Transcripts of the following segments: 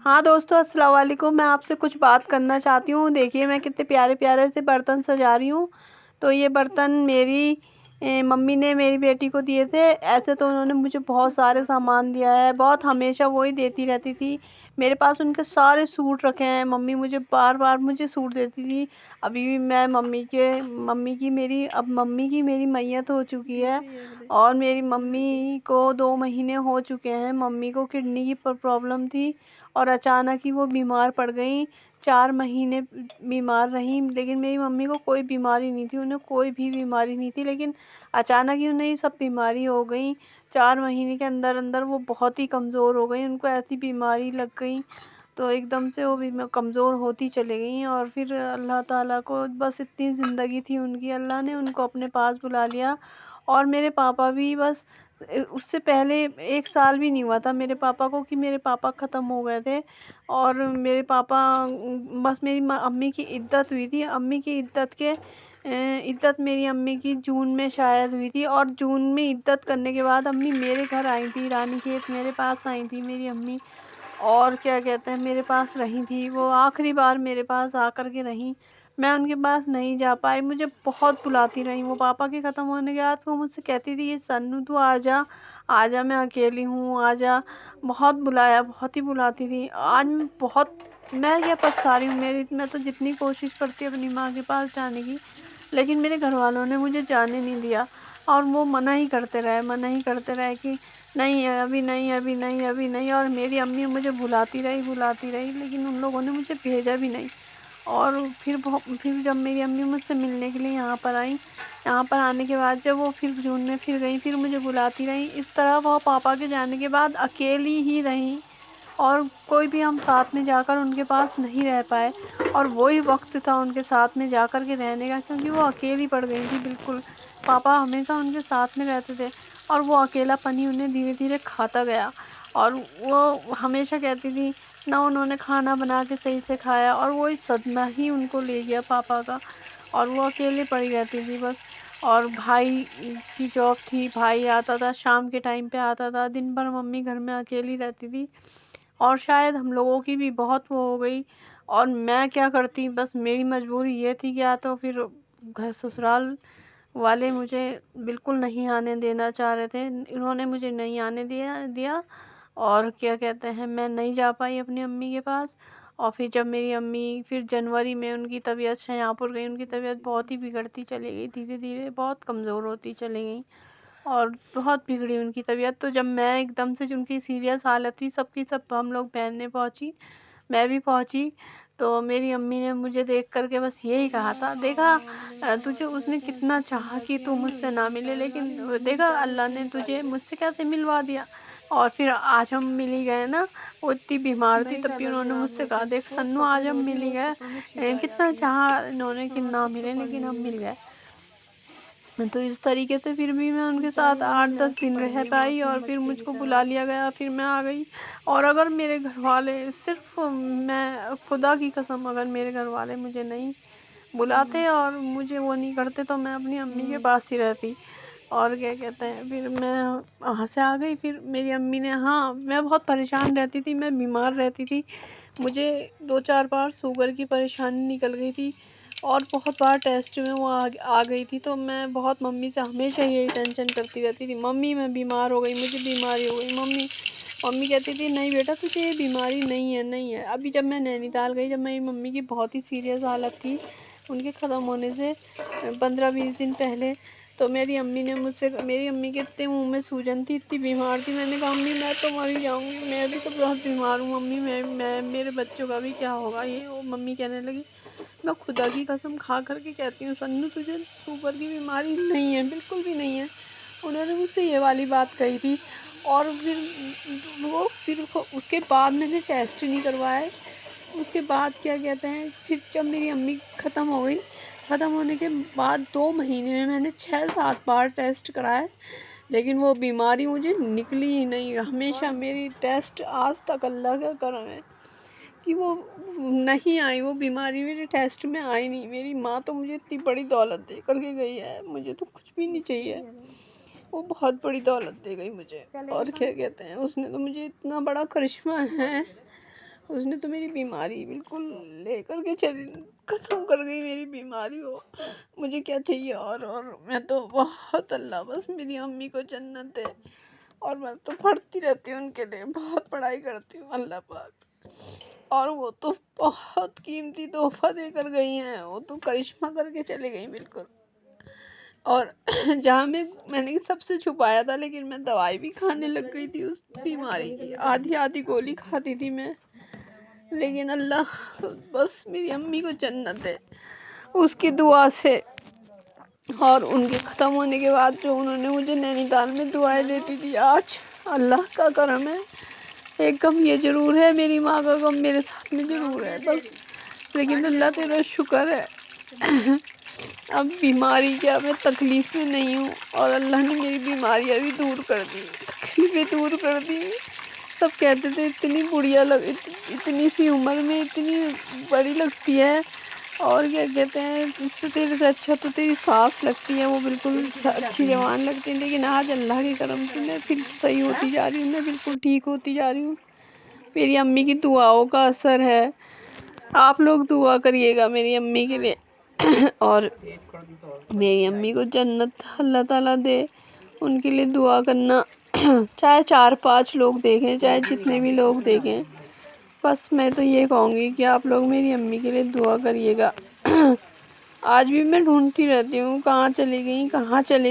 ہاں دوستو، السلام علیکم۔ میں آپ سے کچھ بات کرنا چاہتی ہوں۔ دیکھیے میں کتنے پیارے پیارے سے برتن سجا رہی ہوں۔ تو یہ برتن میری ممی نے میری بیٹی کو دیے تھے۔ ایسے تو انہوں نے مجھے بہت سارے سامان دیا ہے، بہت ہمیشہ وہی دیتی رہتی تھی۔ میرے پاس ان کے سارے سوٹ رکھے ہیں۔ ممی مجھے بار بار مجھے سوٹ دیتی تھی۔ ابھی بھی میں ممی کی میری میت ہو چکی ہے، اور میری ممی کو 2 مہینے ہو چکے ہیں۔ ممی کو کڈنی کی پرابلم تھی، اور اچانک ہی وہ بیمار پڑ گئیں۔ 4 مہینے بیمار رہیں، لیکن میری ممی کو کوئی بیماری نہیں تھی، انہیں کوئی بھی بیماری نہیں تھی، لیکن اچانک ہی انہیں یہ سب بیماری ہو گئی۔ 4 مہینے کے اندر اندر وہ بہت ہی کمزور ہو گئی، ان کو ایسی بیماری لگ گئی تو ایک دم سے وہ بھی کمزور ہوتی چلے گئیں۔ اور پھر اللہ تعالیٰ کو بس اتنی زندگی تھی ان کی، اللہ نے ان کو اپنے پاس بلا لیا۔ اور میرے پاپا بھی بس اس سے پہلے 1 سال بھی نہیں ہوا تھا میرے پاپا کو کہ میرے پاپا ختم ہو گئے تھے۔ اور میرے پاپا بس میری امی کی عدت ہوئی تھی۔ امی کی عدت میری امی کی جون میں شاید ہوئی تھی، اور جون میں عدت کرنے کے بعد امی میرے گھر آئی تھی، رانی کھیت میرے پاس آئی تھی میری امی، اور کیا کہتے ہیں میرے پاس رہی تھی۔ وہ آخری بار میرے پاس آ کر کے رہیں، میں ان کے پاس نہیں جا پائی، مجھے بہت بلاتی رہیں۔ وہ پاپا کے ختم ہونے کے بعد وہ مجھ سے کہتی تھی کہ سنو تو آ جا میں اکیلی ہوں، آ جا۔ بہت بلایا، بہت ہی بلاتی تھی۔ آج میں کیا پچھتا رہی ہوں، میں تو جتنی کوشش کرتی ہوں اپنی ماں کے پاس جانے کی، لیکن میرے گھر والوں نے مجھے جانے نہیں دیا، اور وہ منع ہی کرتے رہے کہ نہیں ابھی نہیں، ابھی نہیں، ابھی نہیں۔ اور میری امی مجھے بلاتی رہی، لیکن ان لوگوں نے مجھے بھیجا بھی نہیں۔ اور پھر جب میری امی مجھ سے ملنے کے لیے یہاں پر آئیں، یہاں پر آنے کے بعد جب وہ پھر جون میں پھر گئیں، پھر مجھے بلاتی رہیں۔ اس طرح وہ پاپا کے جانے کے بعد اکیلی ہی رہیں، اور کوئی بھی ہم ساتھ میں جا کر ان کے پاس نہیں رہ پائے۔ اور وہی وقت تھا ان کے ساتھ میں جا کر کے رہنے کا، کیونکہ وہ اکیلی پڑ گئی تھی بالکل۔ پاپا ہمیشہ ان کے ساتھ میں رہتے تھے، اور وہ اکیلا پنی انہیں دھیرے دھیرے کھاتا گیا۔ اور وہ ہمیشہ کہتی تھی نہ انہوں نے کھانا بنا کے صحیح سے کھایا، اور وہی صدمہ ہی ان کو لے گیا پاپا کا، اور وہ اکیلے پڑی رہتی تھی بس۔ اور بھائی کی جاب تھی، بھائی آتا تھا شام کے ٹائم پہ آتا تھا، دن بھر ممی گھر میں اکیلی رہتی تھی۔ اور شاید ہم لوگوں کی بھی بہت وہ ہو گئی، اور میں کیا کرتی، بس میری مجبوری یہ تھی کہ یا تو پھر گھر سسرال والے مجھے بالکل نہیں آنے دینا چاہ رہے تھے، انہوں نے مجھے نہیں آنے دیا، اور کیا کہتے ہیں میں نہیں جا پائی اپنی امی کے پاس۔ اور پھر جب میری امی پھر جنوری میں ان کی طبیعت شاہجہاں پور گئی، ان کی طبیعت بہت ہی بگڑتی چلی گئی، دھیرے دھیرے بہت کمزور ہوتی چلی گئی، اور بہت بگڑی ان کی طبیعت۔ تو جب میں ایک دم سے ان کی سیریس حالت تھی، سب کی سب ہم لوگ بہنیں پہنچی، میں بھی پہنچی، تو میری امی نے مجھے دیکھ کر کے بس یہی کہا تھا، دیکھا تجھے اس نے کتنا چاہا کہ تو مجھ سے نہ ملے، لیکن دیکھا اللہ نے تجھے مجھ سے کیسے ملوا دیا۔ اور پھر آج ہم مل ہی گئے نا، وہ اتنی بیمار تھی تب بھی انہوں نے مجھ سے کہا دیکھ سنو آج ہم مل ہی گئے، کتنا چاہا انہوں نے کہ نہ ملے، لیکن ہم مل گئے۔ تو اس طریقے سے پھر بھی میں ان کے ساتھ 8-10 دن رہ پائی، اور پھر مجھ کو بلا لیا گیا، پھر میں آ گئی۔ اور اگر میرے گھر والے صرف میں خدا کی قسم اگر میرے گھر والے مجھے نہیں بلاتے اور مجھے وہ نہیں کرتے تو میں اپنی امی کے پاس ہی رہتی۔ اور کیا کہتے ہیں پھر میں وہاں سے آ گئی، پھر میری امی نے میں بہت پریشان رہتی تھی، میں بیمار رہتی تھی، مجھے 2-4 بار شوگر کی پریشانی نکل گئی تھی، اور بہت بار ٹیسٹ میں وہ آ گئی تھی، تو میں بہت ممی سے ہمیشہ یہی ٹینشن کرتی رہتی تھی، ممی میں بیمار ہو گئی، مجھے بیماری ہو گئی، ممی کہتی تھی نہیں بیٹا تجھے یہ بیماری نہیں ہے۔ ابھی جب میں نینی تال گئی، جب میری ممی کی بہت ہی سیریس حالت تھی ان کے ختم ہونے سے 15-20 دن پہلے، تو میری امی کے اتنے منہ میں سوجن تھی، اتنی بیمار تھی، میں نے کہا امی میں تو مر ہی جاؤں گی، میں بھی تو بہت بیمار ہوں امی، میرے بچوں کا بھی کیا ہوگا یہ۔ وہ ممی کہنے لگی میں خدا کی قسم کھا کر کے کہتی ہوں سنو تجھے شوگر کی بیماری نہیں ہے، بالکل بھی نہیں ہے، انہوں نے مجھ سے یہ والی بات کہی تھی۔ اور پھر اس کے بعد میں نے ٹیسٹ نہیں کروائے، اس کے بعد کیا کہتے ہیں پھر جب میری امی ختم ہو گئی، ختم ہونے کے بعد 2 مہینے میں نے 6-7 بار ٹیسٹ کرائے، لیکن وہ بیماری مجھے نکلی ہی نہیں۔ ہمیشہ میری ٹیسٹ آج تک اللہ کا کرم ہے کہ وہ نہیں آئی، وہ بیماری میرے ٹیسٹ میں آئی نہیں۔ میری ماں تو مجھے اتنی بڑی دولت دے کر کے گئی ہے، مجھے تو کچھ بھی نہیں چاہیے، وہ بہت بڑی دولت دے گئی مجھے۔ اور کیا کہتے ہیں اس نے تو مجھے اتنا بڑا کرشمہ ہے، اس نے تو میری بیماری بالکل لے کر کے ختم کر گئی میری بیماری ہو. مجھے کیا چاہیے اور میں تو بہت اللہ بس میری امی کو جنت دے. اور میں تو پڑھتی رہتی ہوں ان کے لیے، بہت پڑھائی کرتی ہوں اللہ پاک. اور وہ تو بہت قیمتی تحفہ دے کر گئی ہیں، وہ تو کرشمہ کر کے چلے گئی بالکل. اور جہاں میں نے سب سے چھپایا تھا، لیکن میں دوائی بھی کھانے لگ گئی تھی اس بیماری کی، آدھی گولی کھاتی تھی میں. لیکن اللہ بس میری امی کو جنت دے اس کی دعا سے. اور ان کے ختم ہونے کے بعد جو انہوں نے مجھے نینی تال میں دعائیں دیتی تھی، آج اللہ کا کرم ہے. ایک غم یہ ضرور ہے، میری ماں کا غم میرے ساتھ میں ضرور ہے بس. لیکن اللہ تیرا شکر ہے اب بیماری کیا میں تکلیف میں نہیں ہوں، اور اللہ نے میری بیماریاں بھی دور کر دی، تکلیفیں دور کر دی. سب کہتے تھے اتنی بڑھیا اتنی سی عمر میں اتنی بڑی لگتی ہے، اور کیا کہتے ہیں اس سے تیرے سے اچھا تو تیری سانس لگتی ہے، وہ بالکل اچھی جوان لگتی ہے. لیکن آج اللہ کے کرم سے میں پھر صحیح ہوتی جا رہی ہوں، میں بالکل ٹھیک ہوتی جا رہی ہوں. میری امی کی دعاؤں کا اثر ہے. آپ لوگ دعا کریے گا میری امی کے لیے، اور میری امی کو جنت اللہ تعالیٰ دے. ان کے لیے دعا کرنا، چاہے 4-5 لوگ دیکھیں، چاہے جتنے بھی لوگ دیکھیں، بس میں تو یہ کہوں گی کہ آپ لوگ میری امی کے لیے دعا کریے گا. آج بھی میں ڈھونڈتی رہتی ہوں کہاں چلی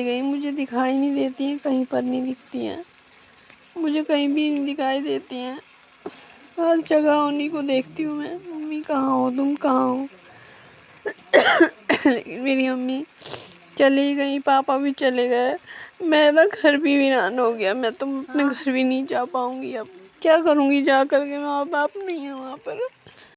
گئیں، مجھے دکھائی نہیں دیتی ہیں، کہیں پر نہیں دکھتی ہیں، مجھے کہیں بھی نہیں دکھائی دیتی ہیں. ہر جگہ انہیں کو دیکھتی ہوں میں، امی کہاں ہو، تم کہاں ہو. لیکن میری امی چلی گئی، پاپا بھی چلے گئے، میرا گھر بھی ویران ہو گیا. میں تو اپنے گھر بھی نہیں جا پاؤں گی. اب کیا کروں گی جا کر کے، ماں باپ نہیں ہے وہاں پر.